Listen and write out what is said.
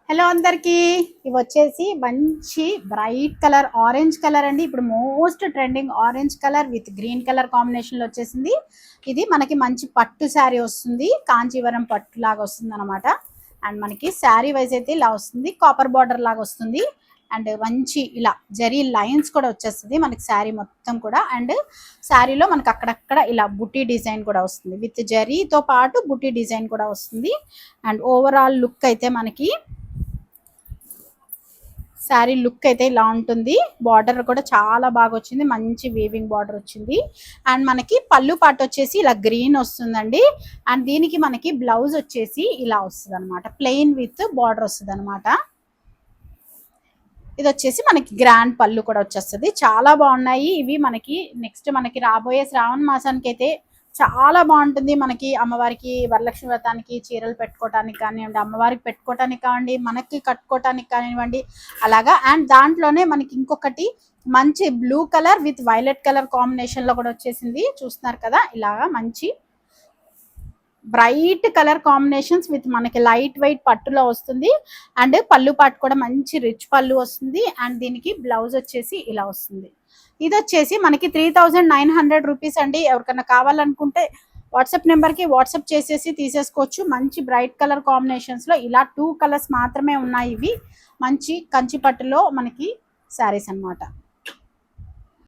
Hello అందరికీ. ఇవి వచ్చేసి మంచి బ్రైట్ కలర్ ఆరెంజ్ కలర్ అండి. ఇప్పుడు most trending orange colour with green colour కాంబినేషన్లో వచ్చేసింది. ఇది మనకి మంచి పట్టు శారీ వస్తుంది, కాంచీవరం పట్టు లాగా వస్తుంది అనమాట. అండ్ మనకి శారీ వైజ్ అయితే ఇలా వస్తుంది, కాపర్ బార్డర్ లాగా వస్తుంది. అండ్ మంచి ఇలా జరీ లైన్స్ కూడా వచ్చేస్తుంది మనకి శారీ మొత్తం కూడా. అండ్ శారీలో మనకి అక్కడక్కడ ఇలా బుటీ డిజైన్ కూడా వస్తుంది, విత్ జరీతో పాటు బుటీ డిజైన్ కూడా వస్తుంది. అండ్ ఓవరాల్ లుక్ అయితే మనకి శారీ లుక్ అయితే ఇలా ఉంటుంది. బార్డర్ కూడా చాలా బాగా వచ్చింది, మంచి వీవింగ్ బార్డర్ వచ్చింది. అండ్ మనకి పళ్ళు పాటు వచ్చేసి ఇలా గ్రీన్ వస్తుందండి. అండ్ దీనికి మనకి బ్లౌజ్ వచ్చేసి ఇలా వస్తుంది అనమాట, ప్లెయిన్ విత్ బార్డర్ వస్తుంది అనమాట. ఇది వచ్చేసి మనకి గ్రాండ్ పళ్ళు కూడా వచ్చేస్తుంది. చాలా బాగున్నాయి ఇవి. మనకి నెక్స్ట్ మనకి రాబోయే శ్రావణ మాసానికి అయితే చాలా బాగుంటుంది. మనకి అమ్మవారికి వరలక్ష్మి వ్రతానికి చీరలు పెట్టుకోవటానికి కానివ్వండి, అమ్మవారికి పెట్టుకోవటానికి కానివ్వండి, మనకి కట్టుకోవటానికి కానివ్వండి అలాగా. అండ్ దాంట్లోనే మనకి ఇంకొకటి మంచి blue colour with violet colour combination లో కూడా వచ్చేసింది, చూస్తున్నారు కదా. ఇలాగా మంచి బ్రైట్ కలర్ కాంబినేషన్స్ విత్ మనకి లైట్ వెయిట్ పట్టులో వస్తుంది. అండ్ పళ్ళు పాటు కూడా మంచి రిచ్ పళ్ళు వస్తుంది. అండ్ దీనికి బ్లౌజ్ వచ్చేసి ఇలా వస్తుంది. ఇది వచ్చేసి మనకి 3900 రూపీస్ అండి. ఎవరికైనా కావాలనుకుంటే వాట్సాప్ నెంబర్కి వాట్సాప్ చేసేసి తీసేసుకోవచ్చు. మంచి బ్రైట్ కలర్ కాంబినేషన్స్లో ఇలా 2 కలర్స్ మాత్రమే ఉన్నాయి. ఇవి మంచి కంచి పట్టులో మనకి శారీస్ అన్నమాట.